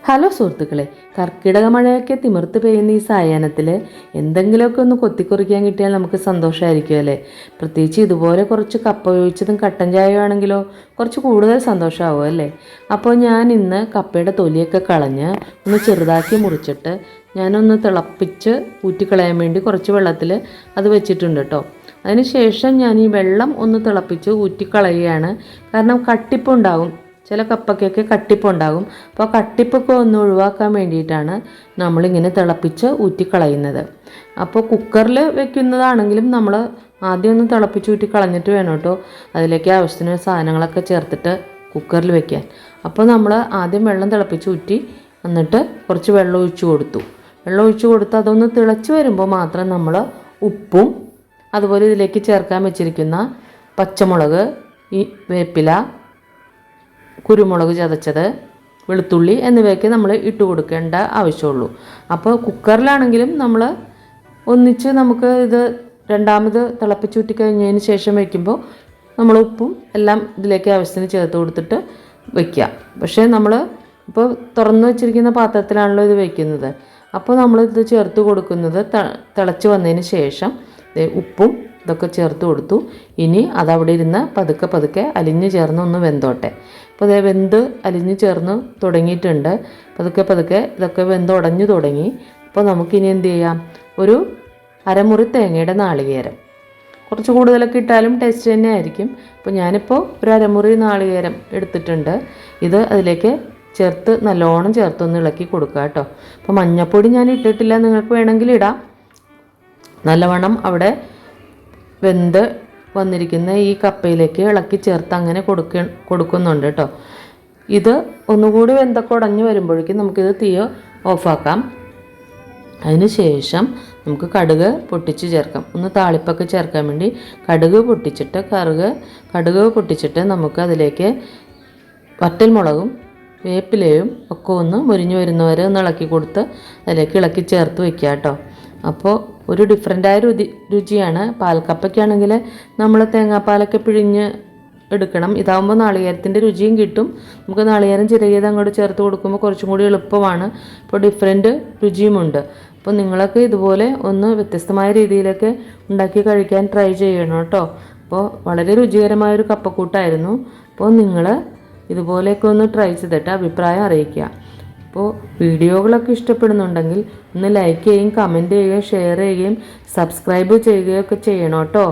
Hello സുഹൃത്തുക്കളെ, കർക്കിടക മഴയൊക്കെ തിമിർത്ത് പെയ്യുന്ന ഈ സായാഹ്നത്തിൽ എന്തെങ്കിലുമൊക്കെ ഒന്ന് കൊത്തിക്കുറിക്കാൻ കിട്ടിയാൽ നമുക്ക് സന്തോഷമായിരിക്കും അല്ലേ. പ്രത്യേകിച്ച് ഇതുപോലെ കുറച്ച് കപ്പ വേവിച്ചതും കട്ടൻ ചായ ആണെങ്കിലോ കുറച്ച് കൂടുതൽ സന്തോഷമാവും അല്ലേ. അപ്പോൾ ഞാൻ ഇന്ന് കപ്പയുടെ തൊലിയൊക്കെ കളഞ്ഞ് ഒന്ന് ചെറുതാക്കി മുറിച്ചിട്ട് ഞാനൊന്ന് തിളപ്പിച്ച് ഊറ്റിക്കളയാൻ വേണ്ടി കുറച്ച് വെള്ളത്തിൽ അത് വെച്ചിട്ടുണ്ട് കേട്ടോ. അതിന് ശേഷം ഞാൻ ഈ വെള്ളം ഒന്ന് തിളപ്പിച്ച് ഊറ്റിക്കളയുകയാണ്. കാരണം കട്ടിപ്പുണ്ടാകും, ചില കപ്പയ്ക്കൊക്കെ കട്ടിപ്പുണ്ടാകും. അപ്പോൾ കട്ടിപ്പൊക്കെ ഒന്ന് ഒഴിവാക്കാൻ വേണ്ടിയിട്ടാണ് നമ്മളിങ്ങനെ തിളപ്പിച്ച് ഊറ്റിക്കളയുന്നത്. അപ്പോൾ കുക്കറിൽ വെക്കുന്നതാണെങ്കിലും നമ്മൾ ആദ്യം ഒന്ന് തിളപ്പിച്ച് ഊറ്റി കളഞ്ഞിട്ട് വേണം കേട്ടോ അതിലേക്ക് ആവശ്യത്തിന് സാധനങ്ങളൊക്കെ ചേർത്തിട്ട് കുക്കറിൽ വെക്കാൻ. അപ്പോൾ നമ്മൾ ആദ്യം വെള്ളം തിളപ്പിച്ച് ഊറ്റി എന്നിട്ട് കുറച്ച് വെള്ളം ഒഴിച്ച് കൊടുത്ത് അതൊന്ന് തിളച്ച് വരുമ്പോൾ മാത്രം നമ്മൾ ഉപ്പും അതുപോലെ ഇതിലേക്ക് ചേർക്കാൻ വെച്ചിരിക്കുന്ന പച്ചമുളക്, ഈ വേപ്പില, കുരുമുളക് ചതച്ചത്, വെളുത്തുള്ളി എന്നിവയൊക്കെ നമ്മൾ ഇട്ട് കൊടുക്കേണ്ട ആവശ്യമുള്ളൂ. അപ്പോൾ കുക്കറിലാണെങ്കിലും നമ്മൾ ഒന്നിച്ച് നമുക്ക് ഇത് രണ്ടാമത് തിളപ്പിച്ചൂറ്റി കഴിഞ്ഞതിന് ശേഷം വയ്ക്കുമ്പോൾ നമ്മൾ ഉപ്പും എല്ലാം ഇതിലേക്ക് ആവശ്യത്തിന് ചേർത്ത് കൊടുത്തിട്ട് വയ്ക്കുക. പക്ഷേ നമ്മൾ ഇപ്പോൾ തുറന്ന് വെച്ചിരിക്കുന്ന പാത്രത്തിലാണല്ലോ ഇത് വയ്ക്കുന്നത്. അപ്പോൾ നമ്മളിത് ചേർത്ത് കൊടുക്കുന്നത് തിളച്ച് വന്നതിന് ശേഷം ഉപ്പും ഇതൊക്കെ ചേർത്ത് കൊടുത്തു. ഇനി അതവിടെ ഇരുന്ന് പതുക്കെ അലിഞ്ഞ് ചേർന്ന് ഒന്ന് വെന്തോട്ടെ. അപ്പോൾ അതേ വെന്ത് അലിഞ്ഞ് ചേർന്ന് തുടങ്ങിയിട്ടുണ്ട്. പതുക്കെ ഇതൊക്കെ വെന്തുടഞ്ഞു തുടങ്ങി. അപ്പോൾ നമുക്കിനി എന്ത് ചെയ്യാം, ഒരു അരമുറി തേങ്ങയുടെ നാളികേരം, കുറച്ച് കൂടുതലൊക്കെ ഇട്ടാലും ടേസ്റ്റ് തന്നെ ആയിരിക്കും. അപ്പോൾ ഞാനിപ്പോൾ ഒരു അരമുറി നാളികേരം എടുത്തിട്ടുണ്ട്. ഇത് അതിലേക്ക് ചേർത്ത് നല്ലോണം ചേർത്തൊന്ന് ഇളക്കി കൊടുക്കുക കേട്ടോ. അപ്പോൾ മഞ്ഞൾപ്പൊടി ഞാൻ ഇട്ടിട്ടില്ല, നിങ്ങൾക്ക് വേണമെങ്കിൽ ഇടാം. നല്ലവണ്ണം അവിടെ വെന്ത് വന്നിരിക്കുന്ന ഈ കപ്പയിലേക്ക് ഇളക്കി ചേർത്ത് അങ്ങനെ കൊടുക്കുന്നുണ്ട് കേട്ടോ. ഇത് ഒന്നുകൂടി വെന്തൊക്കെ ഉടഞ്ഞു വരുമ്പോഴേക്കും നമുക്കിത് തീ ഓഫാക്കാം. അതിന് ശേഷം നമുക്ക് കടുക് പൊട്ടിച്ച് ചേർക്കാം. ഒന്ന് താളിപ്പൊക്കെ ചേർക്കാൻ വേണ്ടി കടുക് പൊട്ടിച്ചിട്ട് നമുക്ക് അതിലേക്ക് വറ്റൽമുളകും വേപ്പിലയും ഒക്കെ ഒന്ന് മുരിഞ്ഞു വരുന്നവരെ ഒന്ന് ഇളക്കി കൊടുത്ത് അതിലേക്ക് ഇളക്കി ചേർത്ത് വയ്ക്കുക കേട്ടോ. അപ്പോൾ ഒരു ഡിഫറെൻ്റായ രുചിയാണ്. പാൽക്കപ്പയ്ക്കാണെങ്കിൽ നമ്മൾ തേങ്ങാപ്പാലൊക്കെ പിഴിഞ്ഞ് എടുക്കണം. ഇതാകുമ്പോൾ നാളികേരത്തിൻ്റെ രുചിയും കിട്ടും. നമുക്ക് നാളികേരം ചിരകിയത് അങ്ങോട്ട് ചേർത്ത് കൊടുക്കുമ്പോൾ കുറച്ചും കൂടി എളുപ്പമാണ്. അപ്പോൾ ഡിഫറെൻറ്റ് രുചിയുമുണ്ട്. അപ്പോൾ നിങ്ങളൊക്കെ ഇതുപോലെ ഒന്ന് വ്യത്യസ്തമായ രീതിയിലൊക്കെ ഉണ്ടാക്കി കഴിക്കാൻ ട്രൈ ചെയ്യണം കേട്ടോ. അപ്പോൾ വളരെ രുചികരമായൊരു കപ്പക്കൂട്ടായിരുന്നു. അപ്പോൾ നിങ്ങൾ ഇതുപോലെയൊക്കെ ഒന്ന് ട്രൈ ചെയ്തിട്ട് അഭിപ്രായം അറിയിക്കുക. അപ്പോൾ വീഡിയോകളൊക്കെ ഇഷ്ടപ്പെടുന്നുണ്ടെങ്കിൽ ഒന്ന് ലൈക്ക് ചെയ്യുകയും കമൻറ്റ് ചെയ്യുകയും ഷെയർ ചെയ്യുകയും സബ്സ്ക്രൈബ് ചെയ്യുകയൊക്കെ ചെയ്യണം കേട്ടോ.